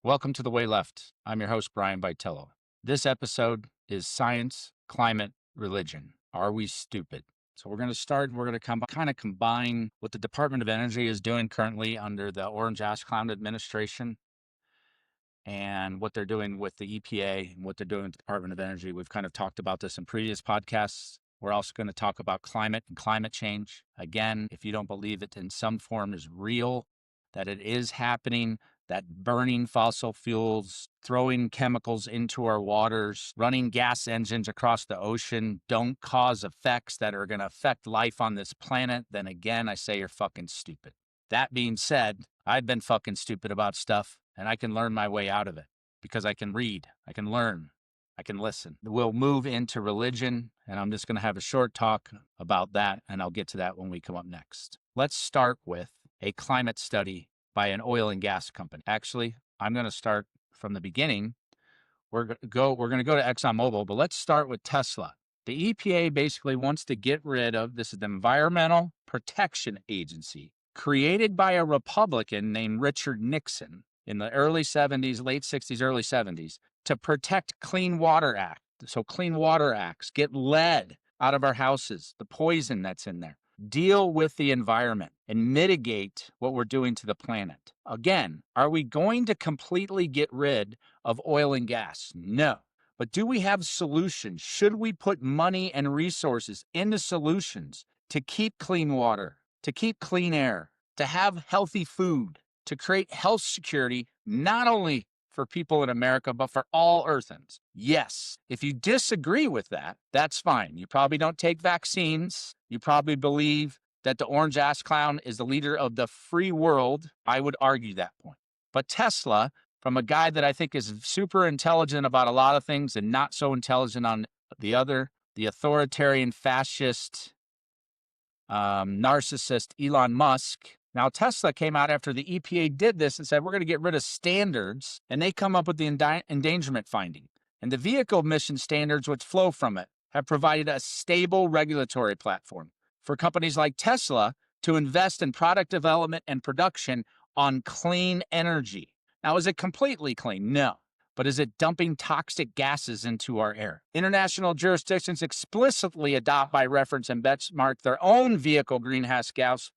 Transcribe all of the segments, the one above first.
Welcome to The Way Left. I'm your host, Brian Vitello. This episode is Science, Climate, Religion. Are we stupid? So we're going to kind of combine what the Department of Energy is doing currently under the Orange Ash Cloud administration and what they're doing with the EPA and what they're doing with the Department of Energy. We've kind of talked about this in previous podcasts. We're also going to talk about climate and climate change. Again, if you don't believe it in some form is real, that it is happening, that burning fossil fuels, throwing chemicals into our waters, running gas engines across the ocean don't cause effects that are going to affect life on this planet, then again, I say you're fucking stupid. That being said, I've been fucking stupid about stuff and I can learn my way out of it because I can read, I can learn, I can listen. We'll move into religion, and I'm just going to have a short talk about that, and I'll get to that when we come up next. Let's start with a climate study by an oil and gas company. Actually, I'm going to start from the beginning. We're going to go to ExxonMobil, but let's start with Tesla. The EPA basically wants to get rid of, this is the Environmental Protection Agency, created by a Republican named Richard Nixon in the early 70s, late 60s, early 70s, to protect Clean Water Act. So Clean Water Acts get lead out of our houses, the poison that's in there, deal with the environment and mitigate what we're doing to the planet. Again, are we going to completely get rid of oil and gas? No. But do we have solutions? Should we put money and resources into solutions to keep clean water, to keep clean air, to have healthy food, to create health security, not only for people in America, but for all Earthens? Yes. If you disagree with that, that's fine. You probably don't take vaccines. You probably believe that the orange ash clown is the leader of the free world. I would argue that point. But Tesla, from a guy that I think is super intelligent about a lot of things and not so intelligent on the other, the authoritarian fascist narcissist Elon Musk. Now, Tesla came out after the EPA did this and said, we're going to get rid of standards, and they come up with the endangerment finding. And the vehicle emission standards which flow from it have provided a stable regulatory platform for companies like Tesla to invest in product development and production on clean energy. Now, is it completely clean? No. But is it dumping toxic gases into our air? International jurisdictions explicitly adopt by reference and benchmark their own vehicle greenhouse gas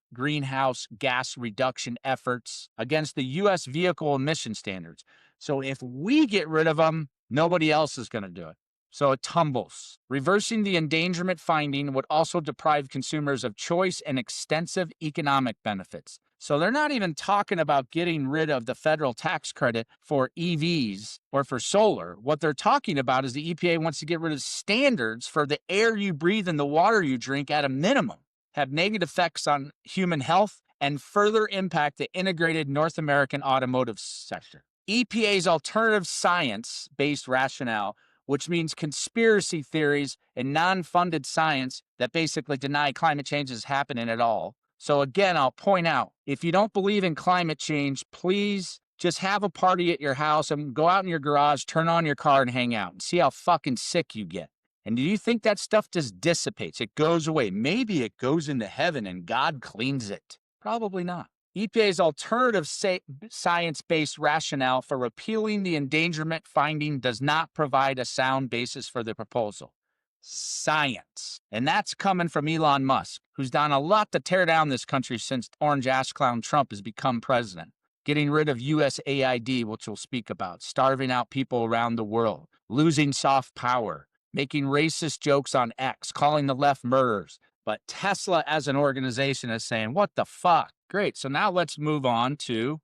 reduction efforts against the U.S. vehicle emission standards. So if we get rid of them, nobody else is going to do it. So it tumbles. Reversing the endangerment finding would also deprive consumers of choice and extensive economic benefits. So they're not even talking about getting rid of the federal tax credit for EVs or for solar. What they're talking about is the EPA wants to get rid of standards for the air you breathe and the water you drink at a minimum, have negative effects on human health, and further impact the integrated North American automotive sector. EPA's alternative science-based rationale, which means conspiracy theories and non-funded science that basically deny climate change is happening at all. So again, I'll point out, if you don't believe in climate change, please just have a party at your house and go out in your garage, turn on your car and hang out and see how fucking sick you get. And do you think that stuff just dissipates? It goes away. Maybe it goes into heaven and God cleans it. Probably not. EPA's alternative science-based rationale for repealing the endangerment finding does not provide a sound basis for the proposal. Science. And that's coming from Elon Musk, who's done a lot to tear down this country since Orange Ash Clown Trump has become president. Getting rid of USAID, which we'll speak about, starving out people around the world, losing soft power, making racist jokes on X, calling the left murderers. But Tesla as an organization is saying, what the fuck? Great. So now let's move on to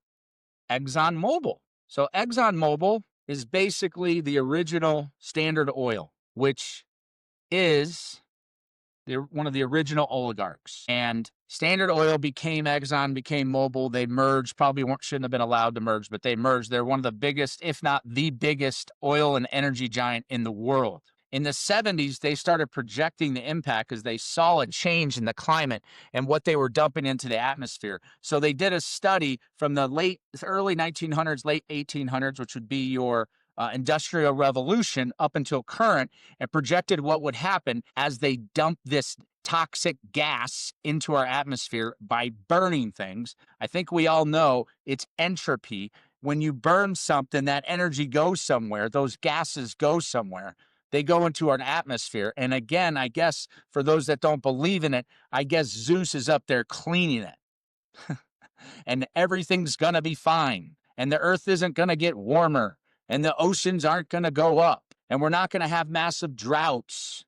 ExxonMobil. So ExxonMobil is basically the original Standard Oil, which is one of the original oligarchs. And Standard Oil became Exxon, became Mobil. They merged, shouldn't have been allowed to merge, but they merged. They're one of the biggest, if not the biggest, oil and energy giant in the world. In the 70s, they started projecting the impact because they saw a change in the climate and what they were dumping into the atmosphere. So they did a study from the early 1900s, late 1800s, which would be your industrial revolution up until current, and projected what would happen as they dump this toxic gas into our atmosphere by burning things. I think we all know it's entropy. when you burn something, that energy goes somewhere. Those gases go somewhere. They go into an atmosphere. And again, I guess for those that don't believe in it, I guess Zeus is up there cleaning it. And everything's going to be fine. And the earth isn't going to get warmer. And the oceans aren't going to go up. And we're not going to have massive droughts.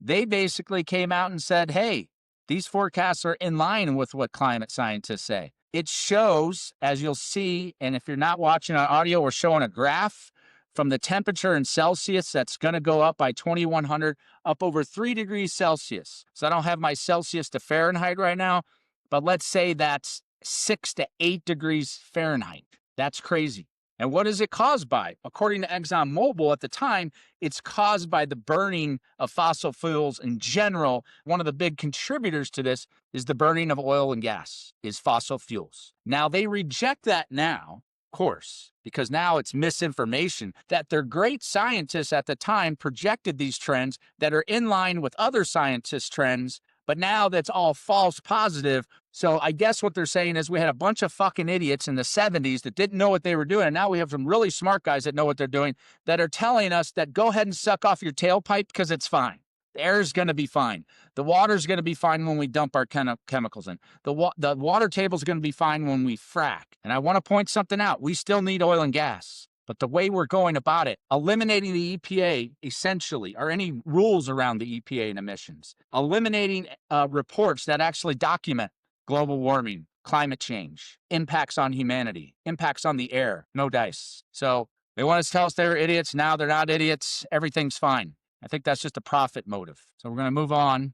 They basically came out and said, hey, these forecasts are in line with what climate scientists say. It shows, as you'll see, and if you're not watching on audio, we're showing a graph from the temperature in Celsius that's going to go up by 2100, up over 3 degrees Celsius. So I don't have my Celsius to Fahrenheit right now, but let's say that's 6 to 8 degrees Fahrenheit. That's crazy. And what is it caused by? According to ExxonMobil at the time, it's caused by the burning of fossil fuels in general. One of the big contributors to this is the burning of oil and gas, is fossil fuels. Now, they reject that now, of course, because now it's misinformation that their great scientists at the time projected these trends that are in line with other scientists' trends, but now that's all false positive. So I guess what they're saying is we had a bunch of fucking idiots in the 70s that didn't know what they were doing. And now we have some really smart guys that know what they're doing that are telling us that go ahead and suck off your tailpipe because it's fine. The air is going to be fine. The water is going to be fine when we dump our chemicals in. The water table is going to be fine when we frack. And I want to point something out. We still need oil and gas. But the way we're going about it, eliminating the EPA essentially, or any rules around the EPA and emissions, eliminating reports that actually document global warming, climate change, impacts on humanity, impacts on the air, no dice. So they want to tell us they're idiots. Now they're not idiots. Everything's fine. I think that's just a profit motive. So we're going to move on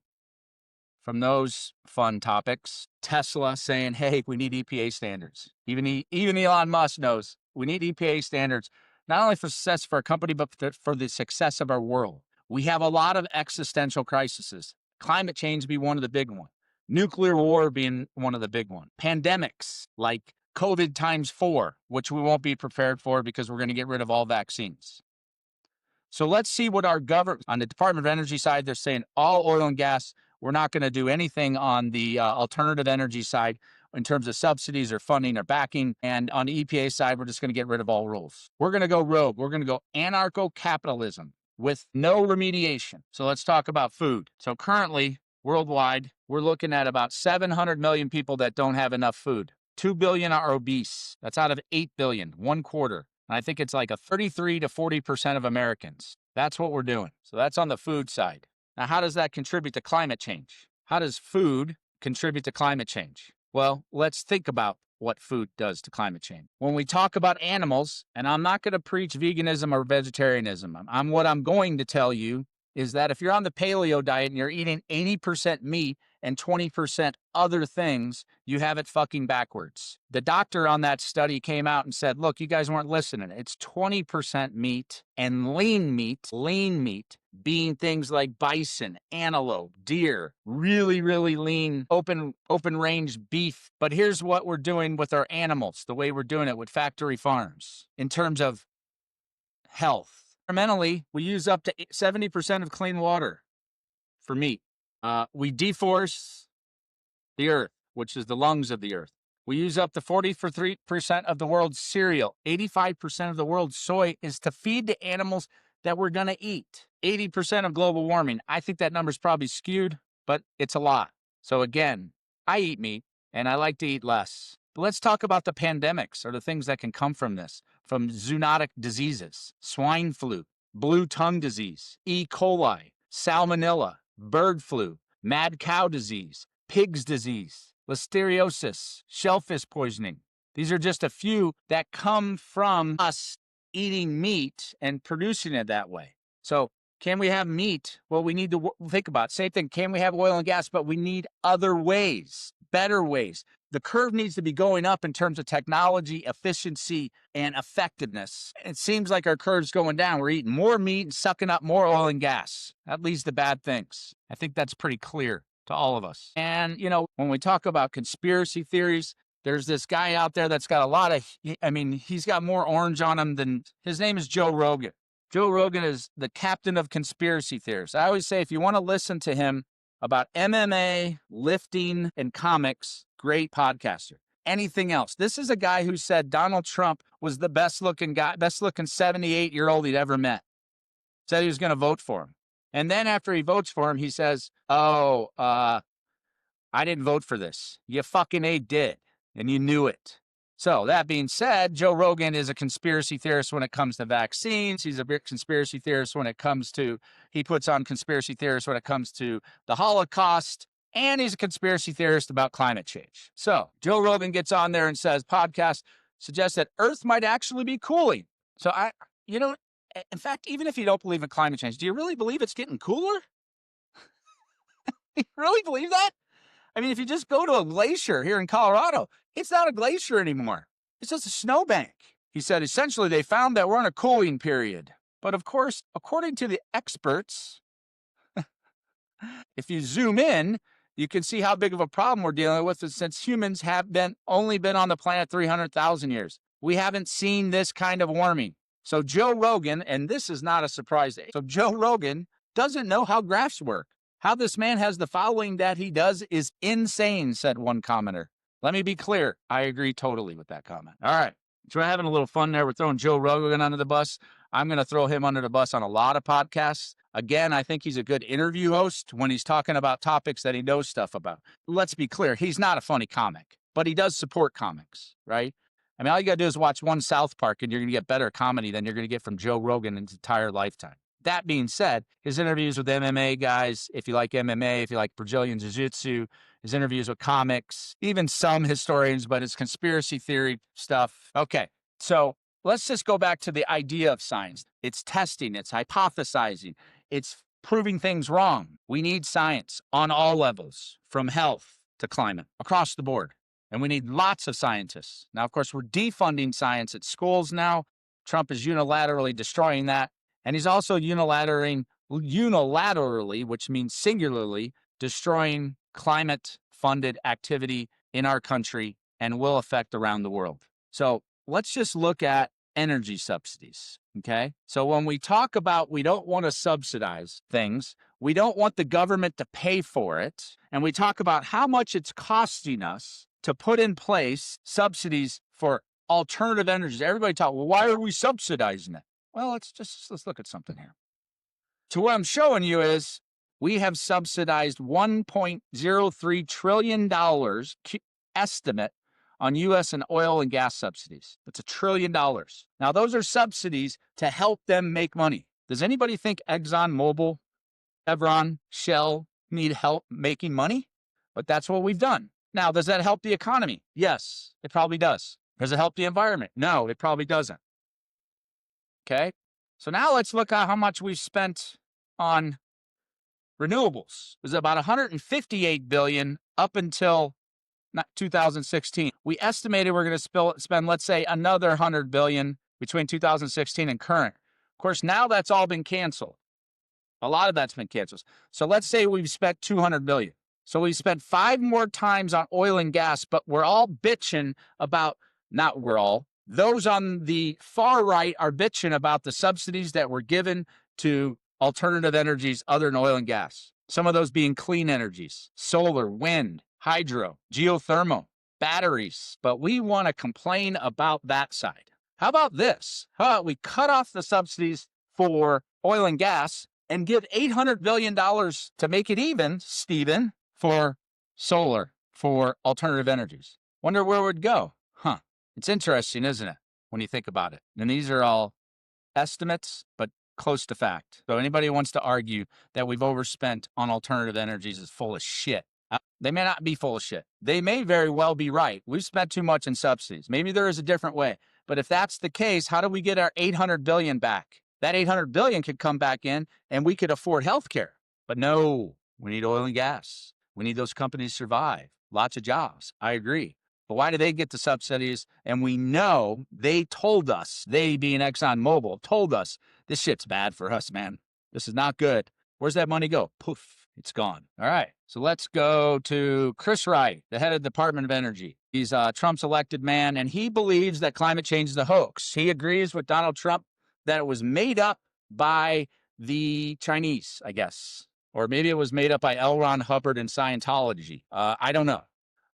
from those fun topics. Tesla saying, hey, we need EPA standards. Even Elon Musk knows we need EPA standards, not only for success for our company, but for the success of our world. We have a lot of existential crises. Climate change being one of the big ones. Nuclear war being one of the big ones. Pandemics like COVID times 4, which we won't be prepared for because we're going to get rid of all vaccines. So let's see what our government, on the Department of Energy side, they're saying all oil and gas. We're not going to do anything on the alternative energy side in terms of subsidies or funding or backing. And on the EPA side, we're just going to get rid of all rules. We're going to go rogue. We're going to go anarcho-capitalism with no remediation. So let's talk about food. So currently, worldwide, we're looking at about 700 million people that don't have enough food. 2 billion are obese. That's out of 8 billion, 1/4. And I think it's like a 33 to 40% of Americans. That's what we're doing. So that's on the food side. Now, how does that contribute to climate change? How does food contribute to climate change? Well, let's think about what food does to climate change. When we talk about animals, and I'm not going to preach veganism or vegetarianism, what I'm going to tell you is that if you're on the paleo diet and you're eating 80% meat and 20% other things, you have it fucking backwards. The doctor on that study came out and said, look, you guys weren't listening. It's 20% meat and lean meat being things like bison, antelope, deer, really, really lean, open range beef. But here's what we're doing with our animals, the way we're doing it with factory farms in terms of health. Environmentally, we use up to 70% of clean water for meat. We deforest the earth, which is the lungs of the earth. We use up to 43% of the world's cereal. 85% of the world's soy is to feed the animals that we're going to eat. 80% of global warming. I think that number's probably skewed, but it's a lot. So again, I eat meat and I like to eat less. But let's talk about the pandemics or the things that can come from this, from zoonotic diseases, swine flu, blue tongue disease, E. coli, salmonella, bird flu, mad cow disease, pig's disease, listeriosis, shellfish poisoning. These are just a few that come from us eating meat and producing it that way. So can we have meat? Well, we need to think about it. Same thing. Can we have oil and gas? But we need other ways, better ways. The curve needs to be going up in terms of technology, efficiency, and effectiveness. It seems like our curve's going down. We're eating more meat and sucking up more oil and gas. That leads to bad things. I think that's pretty clear to all of us. And, when we talk about conspiracy theories, there's this guy out there that's got a lot of, he's got more orange on him than, his name is Joe Rogan. Joe Rogan is the captain of conspiracy theorists. I always say if you want to listen to him about MMA, lifting, and comics, great podcaster. anything else. This is a guy who said Donald Trump was the best looking guy, best looking 78-year-old he'd ever met. Said he was going to vote for him. And then after he votes for him, he says, I didn't vote for this. You fucking did. And you knew it. So that being said, Joe Rogan is a conspiracy theorist when it comes to vaccines. He's a big conspiracy theorist when it comes to, he puts on conspiracy theorists when it comes to the Holocaust. And he's a conspiracy theorist about climate change. So Joe Rogan gets on there and says, podcast suggests that Earth might actually be cooling. So in fact, even if you don't believe in climate change, do you really believe it's getting cooler? You really believe that? I mean, if you just go to a glacier here in Colorado, it's not a glacier anymore. It's just a snowbank. He said, essentially, they found that we're in a cooling period. But of course, according to the experts, if you zoom in, you can see how big of a problem we're dealing with since humans have only been on the planet 300,000 years. We haven't seen this kind of warming. So Joe Rogan, and this is not a surprise, so Joe Rogan doesn't know how graphs work. How this man has the following that he does is insane, said one commenter. Let me be clear. I agree totally with that comment. All right. So we're having a little fun there. We're throwing Joe Rogan under the bus. I'm going to throw him under the bus on a lot of podcasts. Again, I think he's a good interview host when he's talking about topics that he knows stuff about. Let's be clear. He's not a funny comic, but he does support comics, right? I mean, all you got to do is watch one South Park and you're going to get better comedy than you're going to get from Joe Rogan in his entire lifetime. That being said, his interviews with MMA guys, if you like MMA, if you like Brazilian Jiu-Jitsu, his interviews with comics, even some historians, but his conspiracy theory stuff. Okay, so let's just go back to the idea of science. It's testing, it's hypothesizing, it's proving things wrong. We need science on all levels, from health to climate, across the board. And we need lots of scientists. Now, of course, we're defunding science at schools now. Trump is unilaterally destroying that. And he's also unilaterally, which means singularly, destroying climate-funded activity in our country and will affect around the world. So let's just look at energy subsidies, okay? So when we talk about we don't want to subsidize things, we don't want the government to pay for it, and we talk about how much it's costing us to put in place subsidies for alternative energies. Everybody talk, well, why are we subsidizing it? Well, let's look at something here. So what I'm showing you is we have subsidized $1.03 trillion estimate on U.S. and oil and gas subsidies. That's $1 trillion. Now, those are subsidies to help them make money. Does anybody think ExxonMobil, Chevron, Shell need help making money? But that's what we've done. Now, does that help the economy? Yes, it probably does. Does it help the environment? No, it probably doesn't. Okay, so now let's look at how much we've spent on renewables. It was about $158 billion up until 2016. We estimated we're going to spend, let's say, another $100 billion between 2016 and current. Of course, now that's all been canceled. A lot of that's been canceled. So let's say we've spent $200 billion. So we spent 5 more times on oil and gas, but we're all bitching about, not we're all, those on the far right are bitching about the subsidies that were given to alternative energies other than oil and gas. Some of those being clean energies, solar, wind, hydro, geothermal, batteries. But we want to complain about that side. How about this? How about we cut off the subsidies for oil and gas and give $800 billion to make it even, Stephen, for solar, for alternative energies? Wonder where it would go. Huh. It's interesting, isn't it, when you think about it? And these are all estimates, but close to fact. So anybody who wants to argue that we've overspent on alternative energies is full of shit. They may not be full of shit. They may very well be right. We've spent too much in subsidies. Maybe there is a different way. But if that's the case, how do we get our $800 billion back? That $800 billion could come back in and we could afford health care. But no, we need oil and gas. We need those companies to survive. Lots of jobs. I agree. But why do they get the subsidies? And we know they told us, they being ExxonMobil, told us this shit's bad for us, man. This is not good. Where's that money go? Poof, it's gone. All right. So let's go to Chris Wright, the head of the Department of Energy. He's Trump's elected man, and he believes that climate change is a hoax. He agrees with Donald Trump that it was made up by the Chinese, I guess. Or maybe it was made up by L. Ron Hubbard and Scientology. I don't know.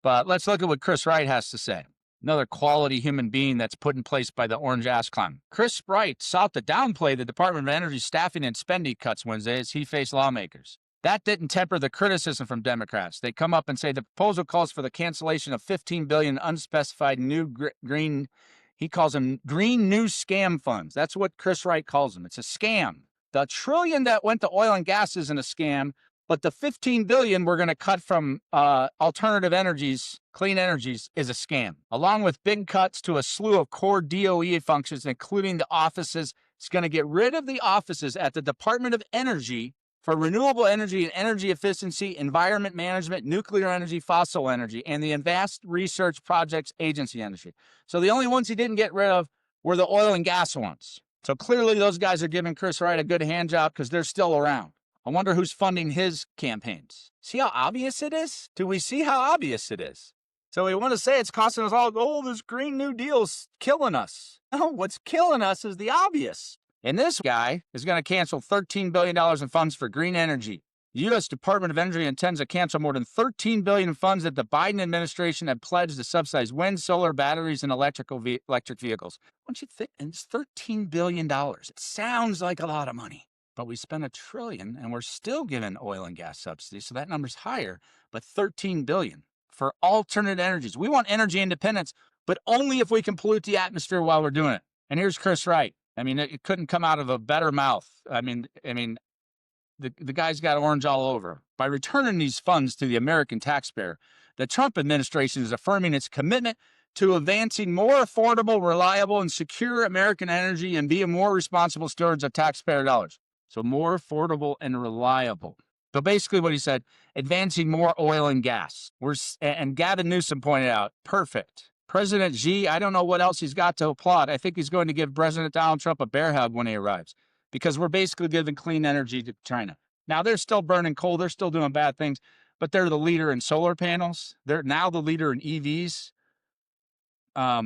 But let's look at what Chris Wright has to say. Another quality human being that's put in place by the orange ass clown. Chris Wright sought to downplay the Department of Energy staffing and spending cuts Wednesday as he faced lawmakers. That didn't temper the criticism from Democrats. They come up and say the proposal calls for the cancellation of $15 billion unspecified new green, he calls them green new scam funds. That's what Chris Wright calls them. It's a scam. The trillion that went to oil and gas isn't a scam, but the $15 billion we're going to cut from alternative energies, clean energies, is a scam, along with big cuts to a slew of core DOE functions, including the offices. It's going to get rid of the offices at the Department of Energy for renewable energy and energy efficiency, environment management, nuclear energy, fossil energy, and the Advanced Research Projects Agency energy. So the only ones he didn't get rid of were the oil and gas ones. So clearly those guys are giving Chris Wright a good hand job because they're still around. I wonder who's funding his campaigns. See how obvious it is? Do we see how obvious it is? So we want to say it's costing us all, oh, this Green New Deal's killing us. No, what's killing us is the obvious. And this guy is going to cancel $13 billion in funds for green energy. The U.S. Department of Energy intends to cancel more than $13 billion in funds that the Biden administration had pledged to subsidize wind, solar, batteries, and electric vehicles. Don't you think? And it's $13 billion. It sounds like a lot of money. But we spent $1 trillion and we're still giving oil and gas subsidies. So that number's higher, but $13 billion for alternate energies. We want energy independence, but only if we can pollute the atmosphere while we're doing it. And here's Chris Wright. I mean, it couldn't come out of a better mouth. I mean, the guy's got orange all over. By returning these funds to the American taxpayer, the Trump administration is affirming its commitment to advancing more affordable, reliable, and secure American energy and being more responsible stewards of taxpayer dollars. So more affordable and reliable. So basically what he said, advancing more oil and gas. And Gavin Newsom pointed out, perfect. President Xi, I don't know what else he's got to applaud. I think he's going to give President Donald Trump a bear hug when he arrives because we're basically giving clean energy to China. Now, they're still burning coal. They're still doing bad things, but they're the leader in solar panels. They're now the leader in EVs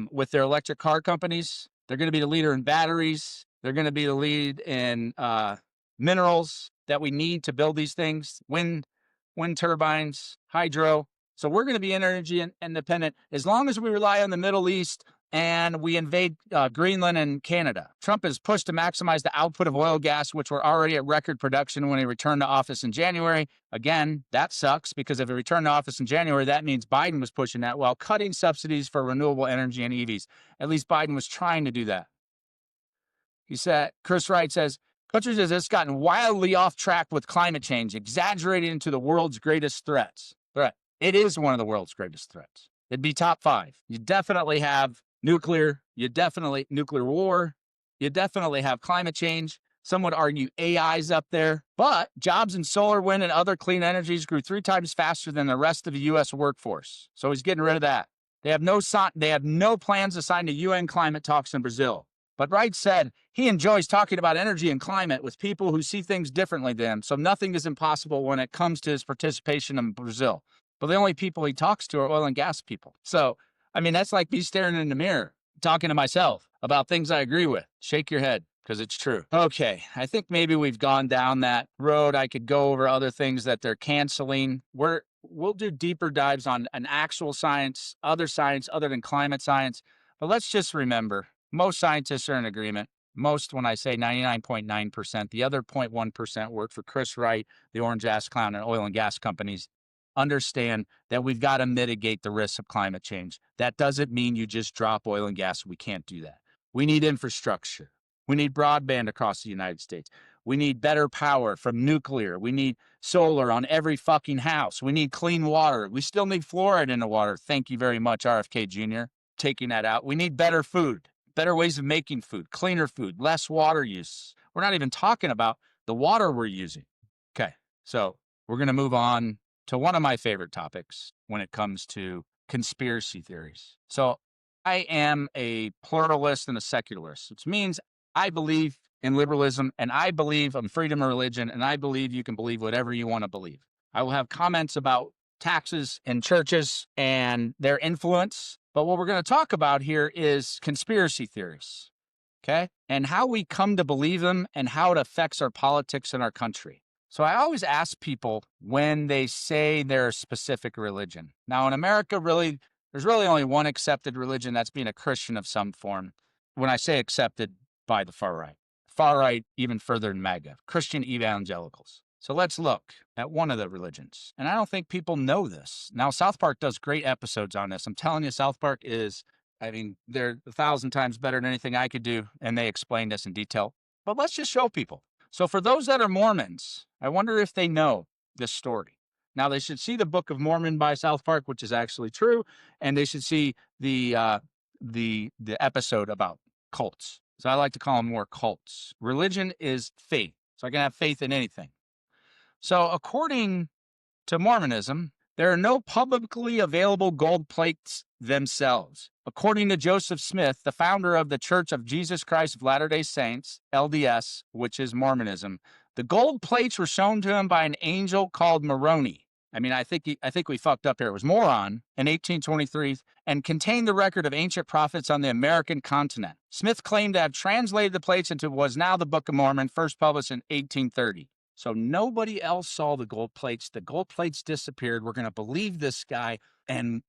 with their electric car companies. They're going to be the leader in batteries. They're going to be the lead in minerals that we need to build these things, wind turbines, hydro. So we're going to be energy independent as long as we rely on the Middle East and we invade Greenland and Canada. Trump has pushed to maximize the output of oil and gas, which were already at record production when he returned to office in January. Again, that sucks because if he returned to office in January, that means Biden was pushing that while cutting subsidies for renewable energy and EVs. At least Biden was trying to do that. He said, Chris Wright says, countries have just gotten wildly off track with climate change, exaggerated into the world's greatest threats. Right. It is one of the world's greatest threats. It'd be top 5. You definitely have nuclear war. You definitely have climate change. Some would argue AI's up there, but jobs in solar, wind, and other clean energies grew 3 times faster than the rest of the U.S. workforce. So he's getting rid of that. They have no plans to sign the UN climate talks in Brazil. But Wright said he enjoys talking about energy and climate with people who see things differently than him, so nothing is impossible when it comes to his participation in Brazil. But the only people he talks to are oil and gas people. So, I mean, that's like me staring in the mirror, talking to myself about things I agree with. Shake your head, because it's true. Okay, I think maybe we've gone down that road. I could go over other things that they're canceling. We'll do deeper dives on an actual science other than climate science. But let's just remember, most scientists are in agreement. Most, when I say 99.9%, the other 0.1% work for Chris Wright, the orange ass clown, and oil and gas companies, understand that we've got to mitigate the risks of climate change. That doesn't mean you just drop oil and gas. We can't do that. We need infrastructure. We need broadband across the United States. We need better power from nuclear. We need solar on every fucking house. We need clean water. We still need fluoride in the water. Thank you very much, RFK Jr., taking that out. We need better food, better ways of making food, cleaner food, less water use. We're not even talking about the water we're using. Okay, so we're going to move on to one of my favorite topics when it comes to conspiracy theories. So I am a pluralist and a secularist, which means I believe in liberalism and I believe in freedom of religion and I believe you can believe whatever you want to believe. I will have comments about taxes and churches and their influence, but what we're going to talk about here is conspiracy theories, okay? And how we come to believe them and how it affects our politics in our country. So I always ask people when they say they're a specific religion. Now in America, there's really only one accepted religion, that's being a Christian of some form. When I say accepted, by the far right, even further than MAGA, Christian evangelicals. So let's look at one of the religions. And I don't think people know this. Now, South Park does great episodes on this. I'm telling you, South Park they're 1,000 times better than anything I could do, and they explain this in detail. But let's just show people. So for those that are Mormons, I wonder if they know this story. Now, they should see the Book of Mormon by South Park, which is actually true, and they should see the episode about cults. So I like to call them more cults. Religion is faith. So I can have faith in anything. So according to Mormonism, there are no publicly available gold plates themselves. According to Joseph Smith, the founder of the Church of Jesus Christ of Latter-day Saints, LDS, which is Mormonism, the gold plates were shown to him by an angel called Moroni. I think we fucked up here. It was Moron in 1823 and contained the record of ancient prophets on the American continent. Smith claimed to have translated the plates into what was now the Book of Mormon, first published in 1830. So nobody else saw the gold plates. The gold plates disappeared. We're going to believe this guy, and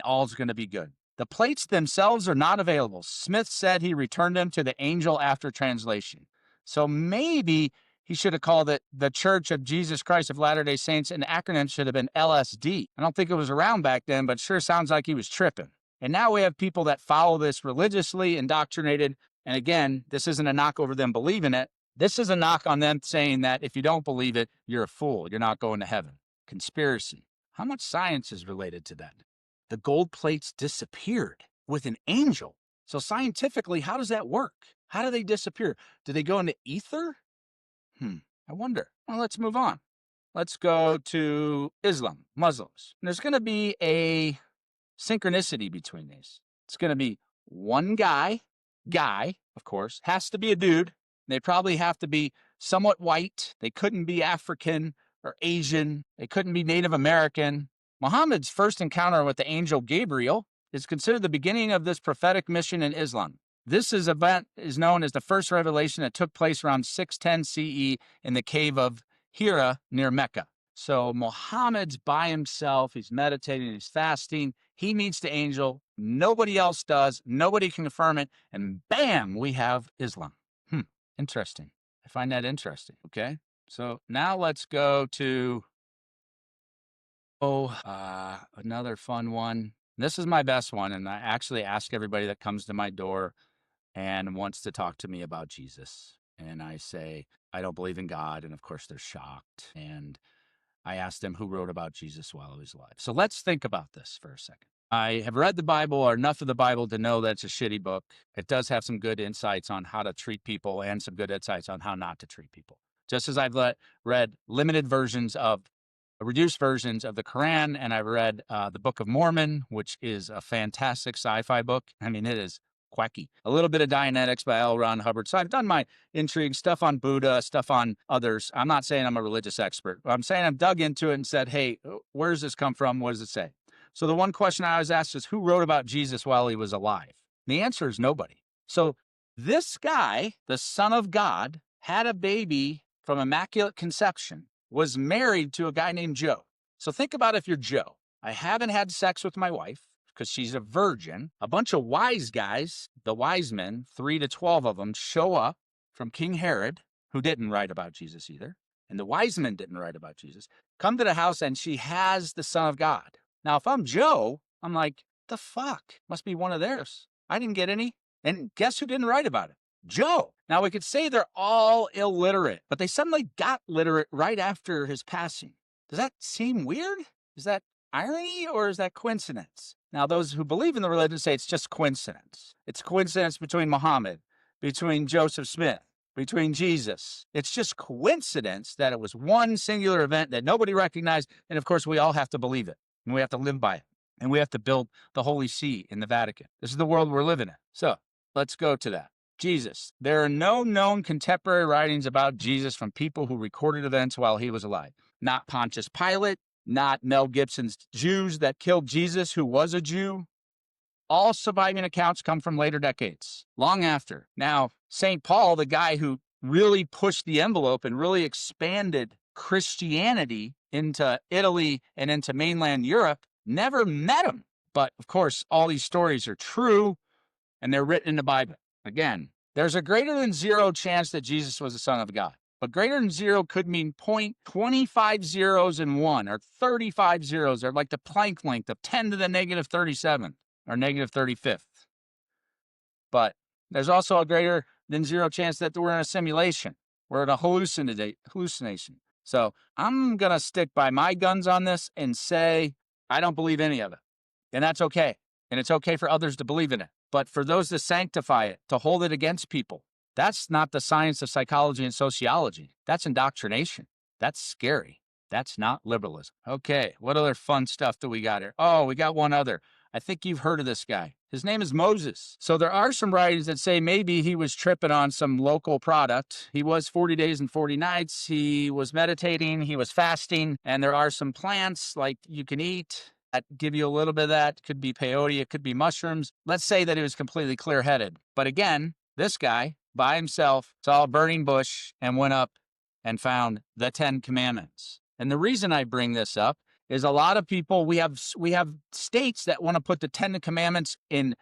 all's going to be good. The plates themselves are not available. Smith said he returned them to the angel after translation. So maybe he should have called it the Church of Jesus Christ of Latter-day Saints, and the acronym should have been LSD. I don't think it was around back then, but sure sounds like he was tripping. And now we have people that follow this religiously, indoctrinated. And again, this isn't a knock over them believing it. This is a knock on them saying that if you don't believe it, you're a fool. You're not going to heaven. Conspiracy. How much science is related to that? The gold plates disappeared with an angel. So scientifically, how does that work? How do they disappear? Do they go into ether? I wonder. Well, let's move on. Let's go to Islam, Muslims. And there's going to be a synchronicity between these. It's going to be one guy, of course, has to be a dude. They probably have to be somewhat white. They couldn't be African or Asian. They couldn't be Native American. Muhammad's first encounter with the angel Gabriel is considered the beginning of this prophetic mission in Islam. This event is known as the first revelation that took place around 610 CE in the cave of Hira near Mecca. So Muhammad's by himself. He's meditating. He's fasting. He meets the angel. Nobody else does. Nobody can confirm it. And bam, we have Islam. Interesting. I find that interesting. Okay. So now let's go to another fun one. This is my best one. And I actually ask everybody that comes to my door and wants to talk to me about Jesus. And I say, I don't believe in God. And of course, they're shocked. And I ask them who wrote about Jesus while he was alive. So let's think about this for a second. I have read the Bible, or enough of the Bible to know that it's a shitty book. It does have some good insights on how to treat people and some good insights on how not to treat people. Just as I've read reduced versions of the Quran, and I've read the Book of Mormon, which is a fantastic sci-fi book. It is quacky. A little bit of Dianetics by L. Ron Hubbard. So I've done my intrigue stuff on Buddha, stuff on others. I'm not saying I'm a religious expert. I'm saying I've dug into it and said, hey, where does this come from? What does it say? So the one question I always ask is, who wrote about Jesus while he was alive? And the answer is nobody. So this guy, the Son of God, had a baby from immaculate conception, was married to a guy named Joe. So think about if you're Joe. I haven't had sex with my wife because she's a virgin. A bunch of wise guys, the wise men, 3 to 12 of them, show up from King Herod, who didn't write about Jesus either, and the wise men didn't write about Jesus, come to the house, and she has the Son of God. Now, if I'm Joe, I'm like, the fuck? Must be one of theirs. I didn't get any. And guess who didn't write about it? Joe. Now, we could say they're all illiterate, but they suddenly got literate right after his passing. Does that seem weird? Is that irony or is that coincidence? Now, those who believe in the religion say it's just coincidence. It's coincidence between Muhammad, between Joseph Smith, between Jesus. It's just coincidence that it was one singular event that nobody recognized. And of course, we all have to believe it. And we have to live by it. And we have to build the Holy See in the Vatican. This is the world we're living in. So let's go to that. Jesus. There are no known contemporary writings about Jesus from people who recorded events while he was alive. Not Pontius Pilate, not Mel Gibson's Jews that killed Jesus, who was a Jew. All surviving accounts come from later decades, long after. Now, St. Paul, the guy who really pushed the envelope and really expanded Christianity into Italy and into mainland Europe never met him. But of course, all these stories are true and they're written in the Bible. Again, there's a greater than zero chance that Jesus was the Son of God. But greater than zero could mean 0.25 zeros in one, or 35 zeros, or like the Planck length of 10 to the negative 37, or negative 35th. But there's also a greater than zero chance that we're in a simulation. We're in a hallucination. So I'm going to stick by my guns on this and say I don't believe any of it. And that's okay. And it's okay for others to believe in it. But for those to sanctify it, to hold it against people, that's not the science of psychology and sociology. That's indoctrination. That's scary. That's not liberalism. Okay, what other fun stuff do we got here? Oh, we got one other. I think you've heard of this guy. His name is Moses. So there are some writings that say maybe he was tripping on some local product. He was 40 days and 40 nights. He was meditating. He was fasting. And there are some plants like you can eat that give you a little bit of that. Could be peyote. It could be mushrooms. Let's say that he was completely clear-headed. But again, this guy by himself saw a burning bush and went up and found the 10 Commandments. And the reason I bring this up is a lot of people, we have states that want to put the 10 Commandments in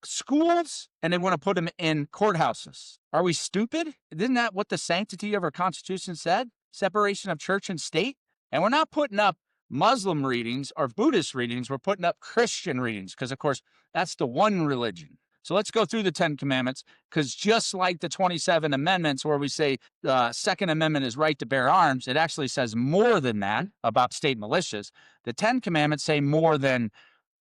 schools and they want to put them in courthouses. Are we stupid? Isn't that what the sanctity of our Constitution said? Separation of church and state? And we're not putting up Muslim readings or Buddhist readings. We're putting up Christian readings because, of course, that's the one religion. So let's go through the 10 Commandments, because just like the 27 amendments where we say the Second Amendment is right to bear arms, it actually says more than that about state militias. The 10 Commandments say more than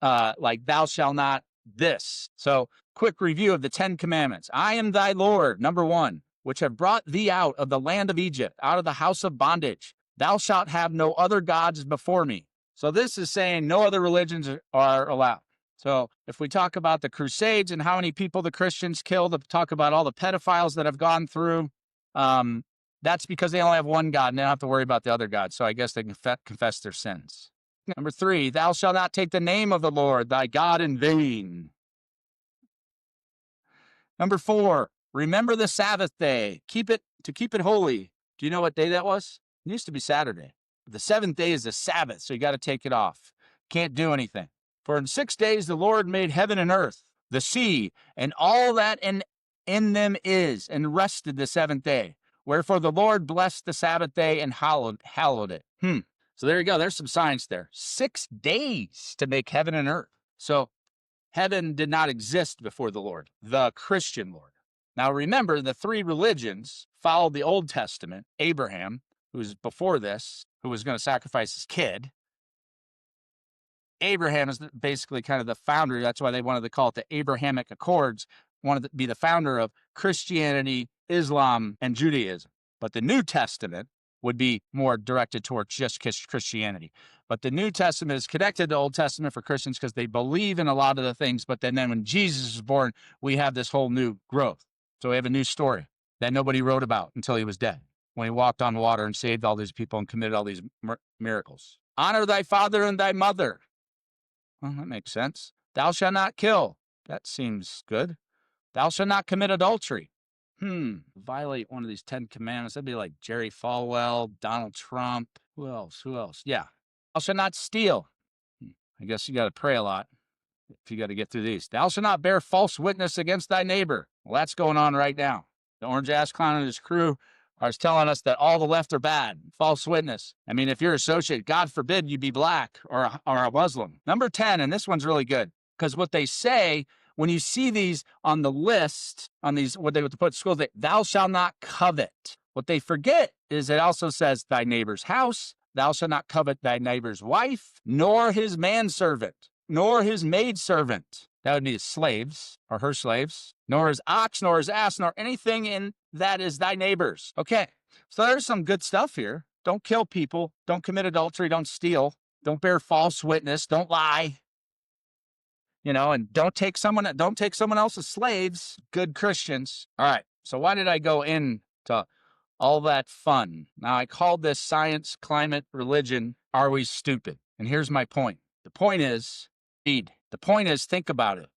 like thou shalt not this. So quick review of the 10 Commandments. I am thy Lord, number 1, which have brought thee out of the land of Egypt, out of the house of bondage. Thou shalt have no other gods before me. So this is saying no other religions are allowed. So if we talk about the Crusades and how many people the Christians killed, talk about all the pedophiles that have gone through, that's because they only have one God and they don't have to worry about the other gods. So I guess they can confess their sins. Number 3, thou shalt not take the name of the Lord thy God in vain. Number 4, remember the Sabbath day, keep it holy. Do you know what day that was? It used to be Saturday. The 7th day is the Sabbath, so you got to take it off. Can't do anything. For in 6 days the Lord made heaven and earth, the sea, and all that in them is, and rested the 7th day. Wherefore the Lord blessed the Sabbath day and hallowed it. So there you go. There's some science there. 6 days to make heaven and earth. So heaven did not exist before the Lord, the Christian Lord. Now remember, the 3 religions followed the Old Testament. Abraham, who was before this, who was going to sacrifice his kid. Abraham is basically kind of the founder. That's why they wanted to call it the Abrahamic Accords, wanted to be the founder of Christianity, Islam, and Judaism. But the New Testament would be more directed towards just Christianity. But the New Testament is connected to the Old Testament for Christians because they believe in a lot of the things. But then when Jesus was born, we have this whole new growth. So we have a new story that nobody wrote about until he was dead, when he walked on water and saved all these people and committed all these miracles. Honor thy father and thy mother. Well, that makes sense. Thou shalt not kill. That seems good. Thou shalt not commit adultery. Violate one of these 10 commandments. That'd be like Jerry Falwell, Donald Trump. Who else? Yeah. Thou shalt not steal. I guess you got to pray a lot if you got to get through these. Thou shalt not bear false witness against thy neighbor. Well, that's going on right now. The Orange Ass Clown and his crew are telling us that all the left are bad. False witness. I mean, if you're associated, God forbid you be black or a Muslim. Number 10, and this one's really good, because what they say, when you see these on the list, on these, what they would put in schools, thou shalt not covet. What they forget is it also says thy neighbor's house, thou shalt not covet thy neighbor's wife, nor his manservant, nor his maidservant. That would be his slaves or her slaves, nor his ox, nor his ass, nor anything in that is thy neighbor's. Okay, so there's some good stuff here. Don't kill people. Don't commit adultery. Don't steal. Don't bear false witness. Don't lie. And don't take someone else's slaves. Good Christians. All right. So why did I go into all that fun? Now, I called this science, climate, religion. Are we stupid? And here's my point. The point is, think about it.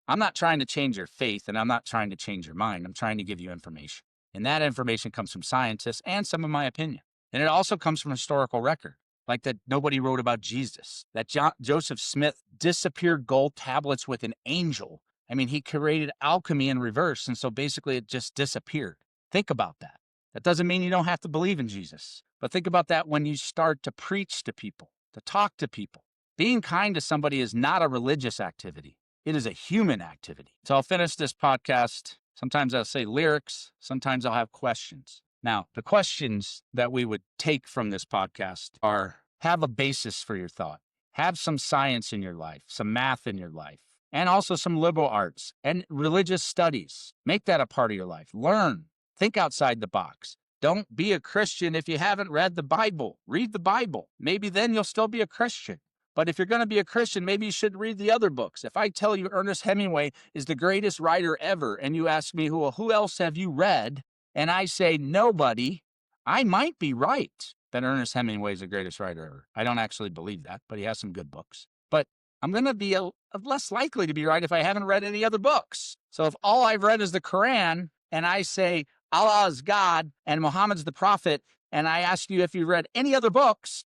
I'm not trying to change your faith, and I'm not trying to change your mind. I'm trying to give you information. And that information comes from scientists and some of my opinion. And it also comes from historical record, like that nobody wrote about Jesus, that Joseph Smith disappeared gold tablets with an angel. I mean, he created alchemy in reverse, and so basically it just disappeared. Think about that. That doesn't mean you don't have to believe in Jesus, but think about that when you start to preach to people, to talk to people. Being kind to somebody is not a religious activity. It is a human activity. So I'll finish this podcast. Sometimes I'll say lyrics. Sometimes I'll have questions. Now, the questions that we would take from this podcast are: have a basis for your thought. Have some science in your life, some math in your life, and also some liberal arts and religious studies. Make that a part of your life. Learn. Think outside the box. Don't be a Christian if you haven't read the Bible. Read the Bible. Maybe then you'll still be a Christian. But if you're going to be a Christian, maybe you should read the other books. If I tell you Ernest Hemingway is the greatest writer ever, and you ask me, who else have you read? And I say nobody, I might be right that Ernest Hemingway is the greatest writer ever. I don't actually believe that, but he has some good books. But I'm going to be less likely to be right if I haven't read any other books. So if all I've read is the Quran, and I say Allah is God and Muhammad's the prophet, and I ask you if you read any other books,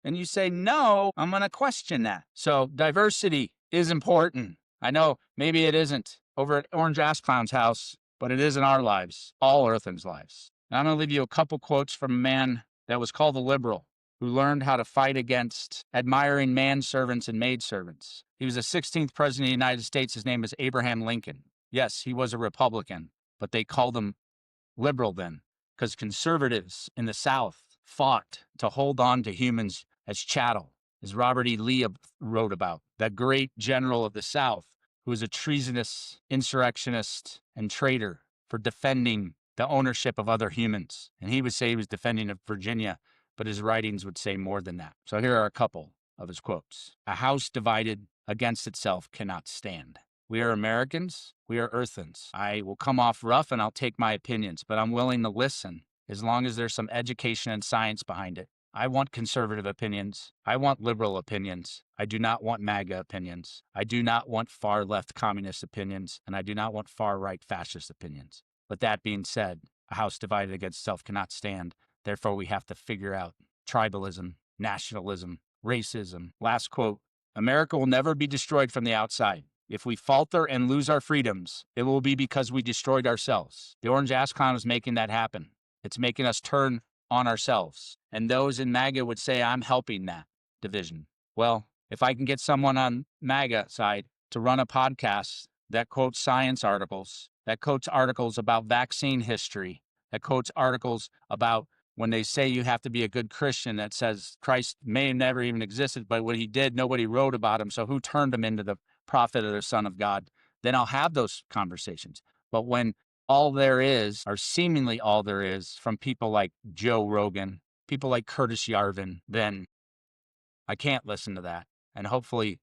and you say no, I'm going to question that. So diversity is important. I know maybe it isn't over at Orange Ass Clown's house, but it is in our lives, all Earthens' lives. And I'm going to leave you a couple quotes from a man that was called a liberal, who learned how to fight against admiring manservants and maidservants. He was the 16th president of the United States. His name is Abraham Lincoln. Yes, he was a Republican, but they called him liberal then, because conservatives in the South fought to hold on to humans as chattel, as Robert E. Lee wrote about, that great general of the South, who was a treasonous insurrectionist and traitor for defending the ownership of other humans. And he would say he was defending Virginia, but his writings would say more than that. So here are a couple of his quotes. A house divided against itself cannot stand. We are Americans. We are Earthens. I will come off rough and I'll take my opinions, but I'm willing to listen as long as there's some education and science behind it. I want conservative opinions. I want liberal opinions. I do not want MAGA opinions. I do not want far left communist opinions, and I do not want far right fascist opinions. But that being said, a house divided against itself cannot stand. Therefore, we have to figure out tribalism, nationalism, racism. Last quote, America will never be destroyed from the outside. If we falter and lose our freedoms, it will be because we destroyed ourselves. The Orange Ass Clown is making that happen. It's making us turn on ourselves. And those in MAGA would say, I'm helping that division. Well, if I can get someone on MAGA side to run a podcast that quotes science articles, that quotes articles about vaccine history, that quotes articles about when they say you have to be a good Christian, that says Christ may have never even existed, but what he did, nobody wrote about him. So who turned him into the prophet or the son of God? Then I'll have those conversations. But when all there is, or seemingly all there is, from people like Joe Rogan, people like Curtis Yarvin, then I can't listen to that. And hopefully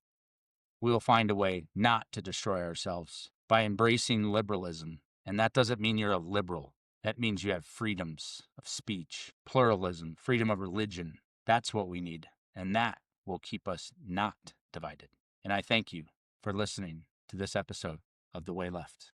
we'll find a way not to destroy ourselves by embracing liberalism. And that doesn't mean you're a liberal. That means you have freedoms of speech, pluralism, freedom of religion. That's what we need. And that will keep us not divided. And I thank you for listening to this episode of The Way Left.